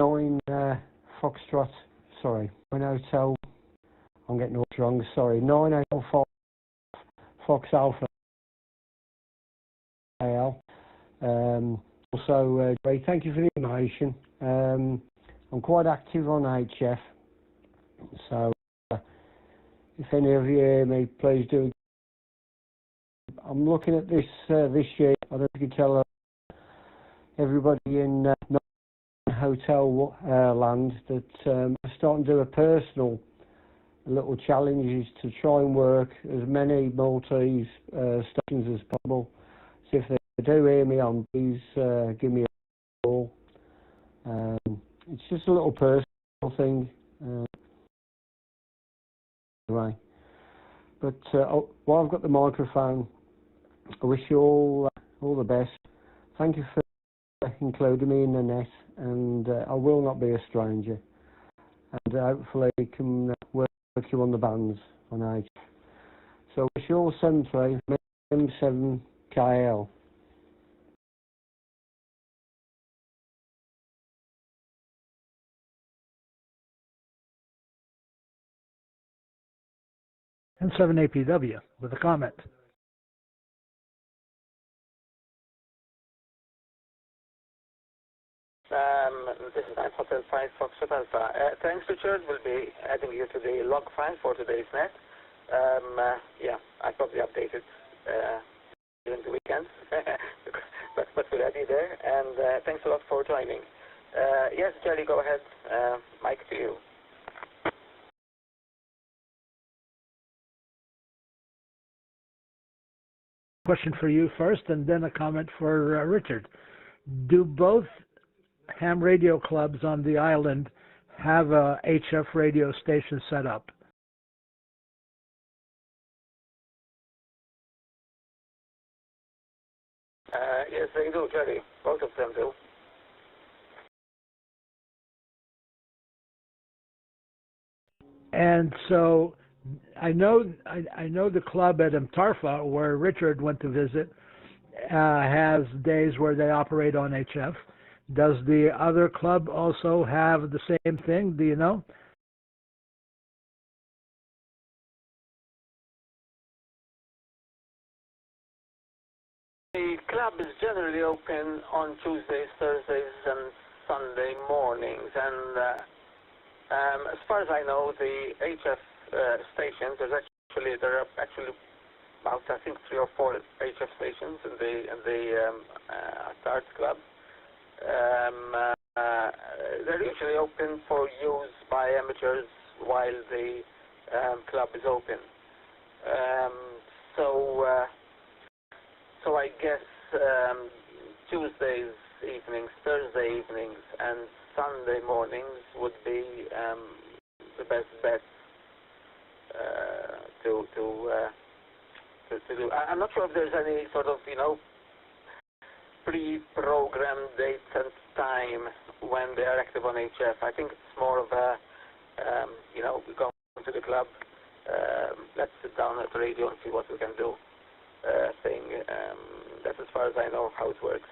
Nine Foxtrot, sorry, 9 Hotel, I'm getting all wrong, sorry, 9 Hotel Fox Alpha AL. Also, great, thank you for the information. I'm quite active on HF, so if any of you hear me, please do. I'm looking at this this year. I don't know if you can tell everybody in hotel land that I'm starting to do a personal little challenge is to try and work as many Maltese stations as possible. So if they do hear me on, please give me a call. It's just a little personal thing. Anyway, but while I've got the microphone, I wish you all the best. Thank you for including me in the net, and I will not be a stranger. And hopefully we can work you on the bands on H. So wish you all 73 M7KL. And 7 APW with a comment. This is 9 Hotel 5 Foxtrot Alpha. Thanks, Richard. We'll be adding you to the log file for today's net. Yeah, I probably updated during the weekend, but we're ready there. And thanks a lot for joining. Yes, Jerry, go ahead. Mike, to you. Question for you first, and then a comment for Richard. Do both ham radio clubs on the island have a HF radio station set up? Yes, they do, Jerry. Both of them do. And so I know the club at Mtarfa where Richard went to visit has days where they operate on HF. Does the other club also have the same thing? Do you know? The club is generally open on Tuesdays, Thursdays, and Sunday mornings. And as far as I know, the HF stations, there are actually about, I think, 3 or 4 HF stations in the Arts Club. They're usually open for use by amateurs while the club is open. So I guess Tuesdays evenings, Thursday evenings, and Sunday mornings would be the best bet to do. I'm not sure if there's any sort of, pre-programmed dates and time when they are active on HF. I think it's more of a, we go to the club, let's sit down at the radio and see what we can do thing. That's as far as I know how it works.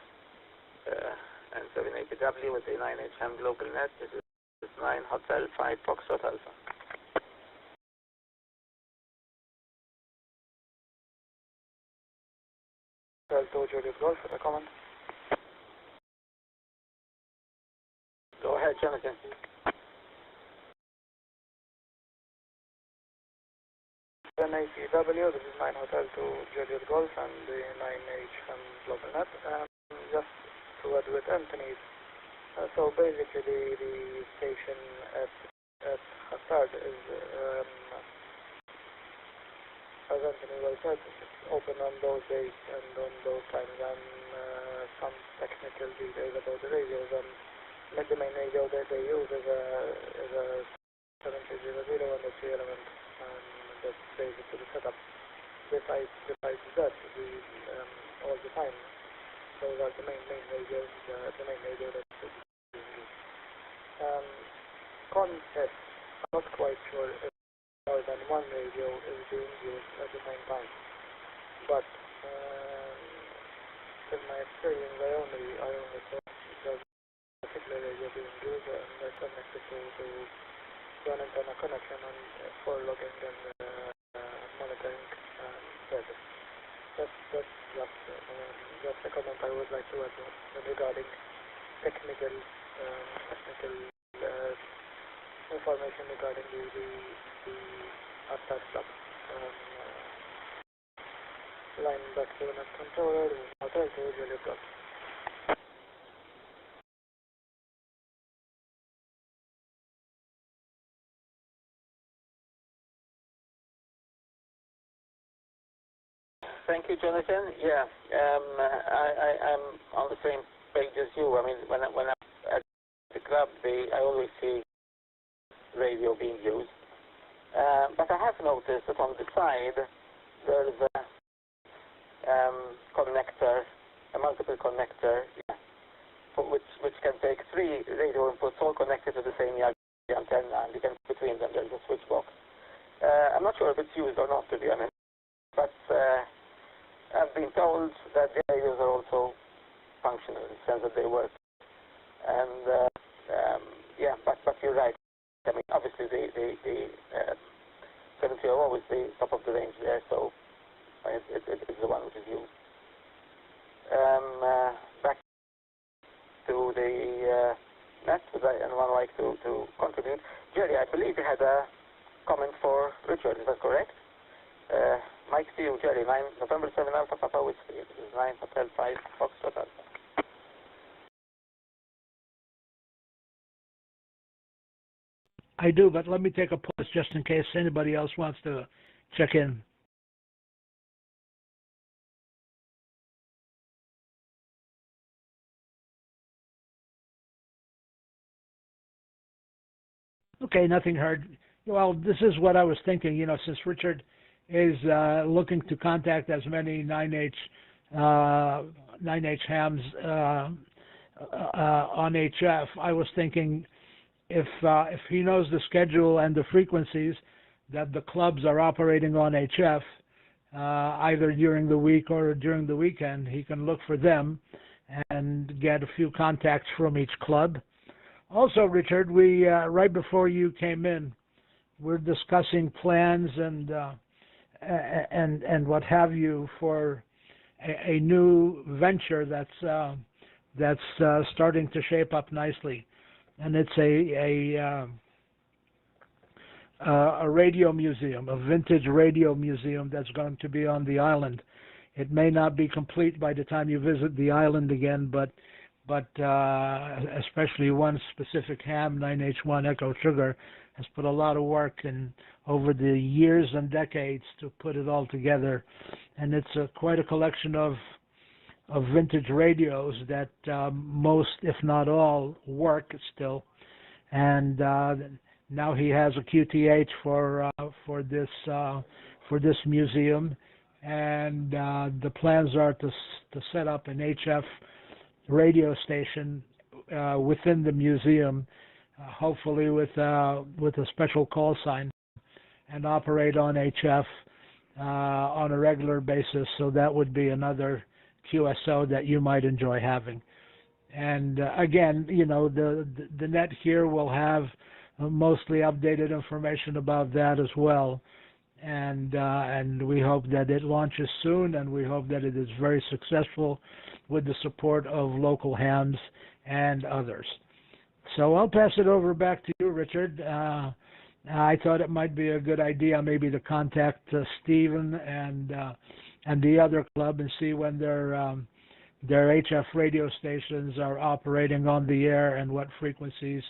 And 7APW with the 9H-HAM GlobalNet. This is 9 Hotel 5 Foxtrot Alpha. To Juliet Golf, a comment? Go ahead, Jonathan. Then APW, this is 9 Hotel to Juliet Golf and the 9H-HAM GlobalNet. Just to add with Anthony, so basically the station at Hazard is, as Anthony well said, it's open on those days and on those times, and some technical details about the radios. And like the main radio that they use is a 7300 and a 3 element, and that's basically the setup. Besides that, all the time, those are the main radios, the main radio that's being used. Contest, I'm not quite sure if more than one radio is being used at the same time. But in my experience, I only saw there's a particular radio being used and they're connected to an antenna connection and for logging and monitoring service. That's just a comment I would like to add regarding technical information regarding the Astar Club. Line back to the net controller, hotel to Juliet Golf. Thank you, Jonathan. Yeah, I'm on the same page as you. I mean, when I'm at the club, I always see radio being used. But I have noticed that on the side there's a connector, a multiple connector, which can take 3 radio inputs all connected to the same antenna, and you can between them there's a switch box. I'm not sure if it's used or not, to be honest, but I've been told that the radios are also functional in the sense that they work. And yeah, but you're right. I mean, obviously the 730 is the top of the range there, so it's the one which is used. Back to the net, would anyone like to contribute? Jerry, I believe you had a comment for Richard, is that correct? Mike to you, Jerry, 9 November 7 Alpha Papa Whiskey. This is 9 Hotel 5 Foxtrot Alpha. I do, but let me take a pause just in case anybody else wants to check in. Okay, nothing heard. Well, this is what I was thinking, since Richard is looking to contact as many 9H-HAMs on HF, I was thinking if he knows the schedule and the frequencies that the clubs are operating on HF, either during the week or during the weekend. He can look for them and get a few contacts from each club. Also, Richard, we right before you came in, we're discussing plans and what have you for a new venture that's starting to shape up nicely, and it's a radio museum, a vintage radio museum that's going to be on the island. It may not be complete by the time you visit the island again, but especially one specific ham, 9H-1 Echo Sugar, has put a lot of work in over the years and decades to put it all together, and it's quite a collection of vintage radios that most, if not all, work still. And now he has a QTH for this museum, and the plans are to set up an HF radio station within the museum, hopefully with a special call sign, and operate on HF on a regular basis. So that would be another QSO that you might enjoy having. And again, you know, the net here will have mostly updated information about that as well. And we hope that it launches soon, and we hope that it is very successful with the support of local hams and others. So I'll pass it over back to you, Richard. I thought it might be a good idea maybe to contact Stephen and the other club and see when their HF radio stations are operating on the air and what frequencies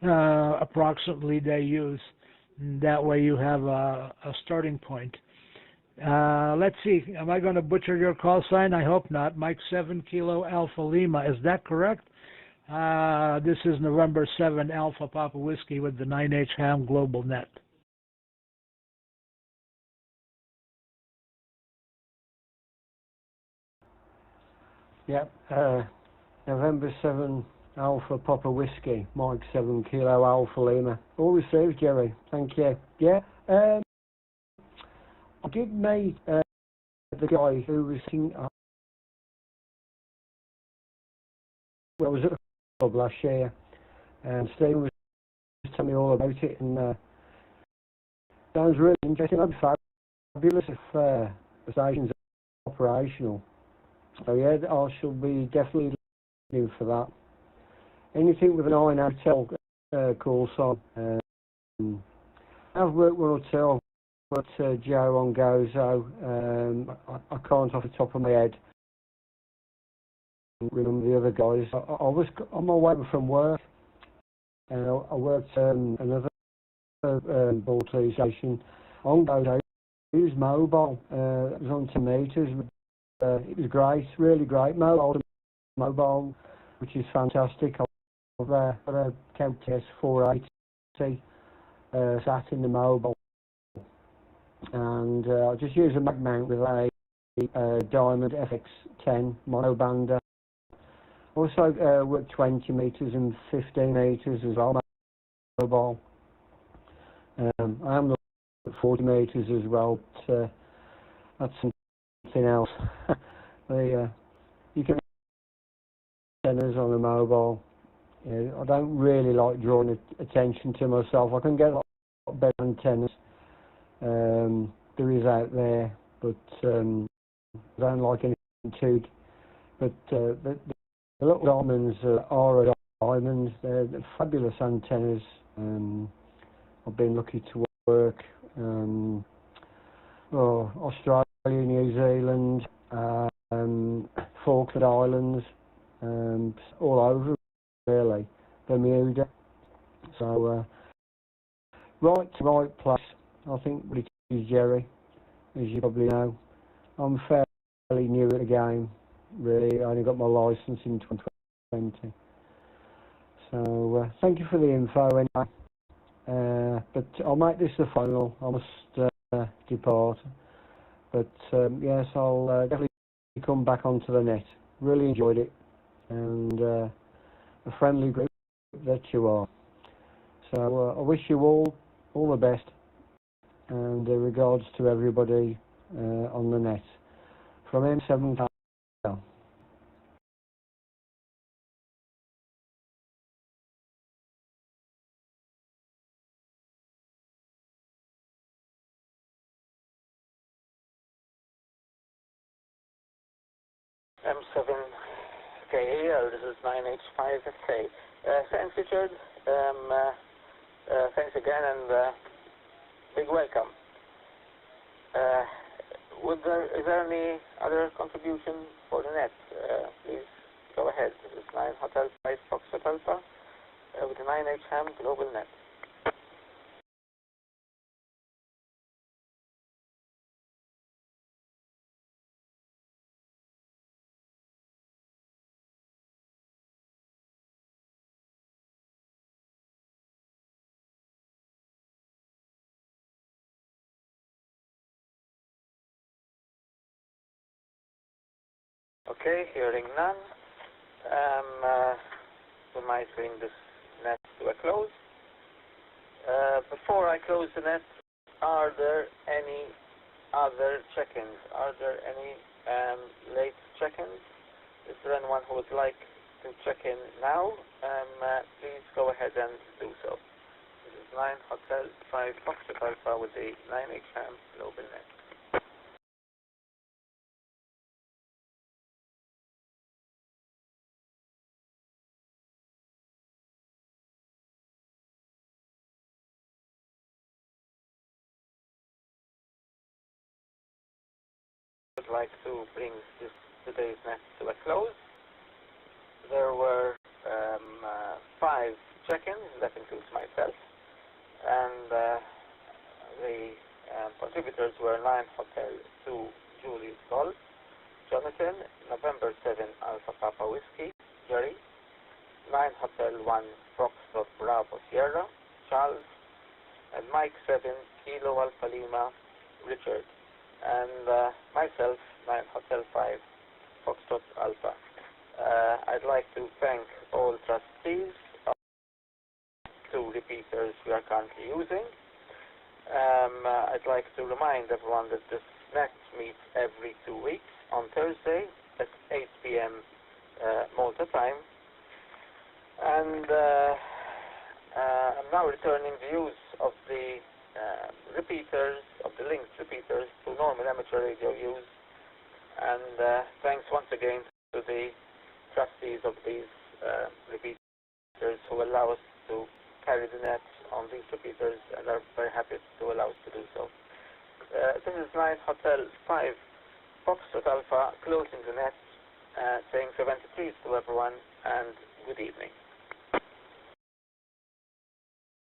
approximately they use. That way you have a starting point. Let's see, am I going to butcher your call sign? I hope not. Mike 7 Kilo Alpha Lima, is that correct? This is November 7 Alpha Papa Whiskey with the 9H-HAM GlobalNet. Yep, November 7 Alpha Papa Whiskey, Mike 7 Kilo Alpha Lima. All received, Jerry. Thank you. Yeah, I did meet the guy who was singing. I was at the club last year, and Stephen was telling me all about it, and sounds really interesting. It'd be fabulous if the station's operational. So yeah, I shall be definitely looking for that. Anything with an 9H call sign. I've worked one or two. I've worked Joe on Gozo. I can't off the top of my head remember the other guys. I was on my way from work, and I worked another ball TV station on Gozo. It was mobile. It was on 10 meters. It was great, really great. Mobile, which is fantastic. I've got a Countess 480 sat in the mobile, and I just use a mag mount with a Diamond FX10 monobander. Also work 20 meters and 15 meters as well, mobile. I am looking at 40 meters as well, but that's something else. You can antennas on a mobile. I don't really like drawing attention to myself. I can get a lot better antennas there is out there, but I don't like anything too. But the little diamonds are diamonds. They're fabulous antennas. I've been lucky to work Australia, New Zealand, Falkland Islands, all over really, Bermuda. So right place, I think, what it is, Jerry, as you probably know. I'm fairly new at the game, really. I only got my licence in 2020. So thank you for the info anyway. But I'll make this the final. I must depart. But yes, I'll definitely come back onto the net. Really enjoyed it, and a friendly group that you are. So I wish you all the best, and regards to everybody on the net from M7 Hotel. M7KAL, this is 9H-5K. Thanks, Richard. Thanks again, and big welcome. Is there any other contribution for the net? Please go ahead. This is 9 Hotel 5 Foxtrot Alpha with the 9H-HAM GlobalNet. Okay, hearing none. We might bring this net to a close. Before I close the net, are there any other check-ins? Are there any late check-ins? Is there anyone who would like to check in now? Please go ahead and do so. This is 9 Hotel 5 Foxtrot Alpha with the 9H-HAM GlobalNet. I would like to bring today's net to a close. There were 5 check-ins, that includes myself, and the contributors were 9 Hotel 2 Juliet Golf, Jonathan, November 7 Alpha Papa Whiskey, Jerry, 9 Hotel 1 Foxtrot Bravo Sierra, Charles, and Mike 7 Kilo Alpha Lima, Richard, and myself, 9 Hotel 5 Foxtrot Alpha. I'd like to thank all trustees of the 2 repeaters we are currently using. I'd like to remind everyone that this net meets every 2 weeks on Thursday at 8 p.m. Malta time. And I'm now returning the use of the repeaters, of the linked repeaters, to normal amateur radio use. And thanks once again to the trustees of these repeaters who allow us to carry the net on these repeaters and are very happy to allow us to do so. This is 9 Hotel 5 Foxtrot Alpha closing the net, saying 73 to everyone and good evening.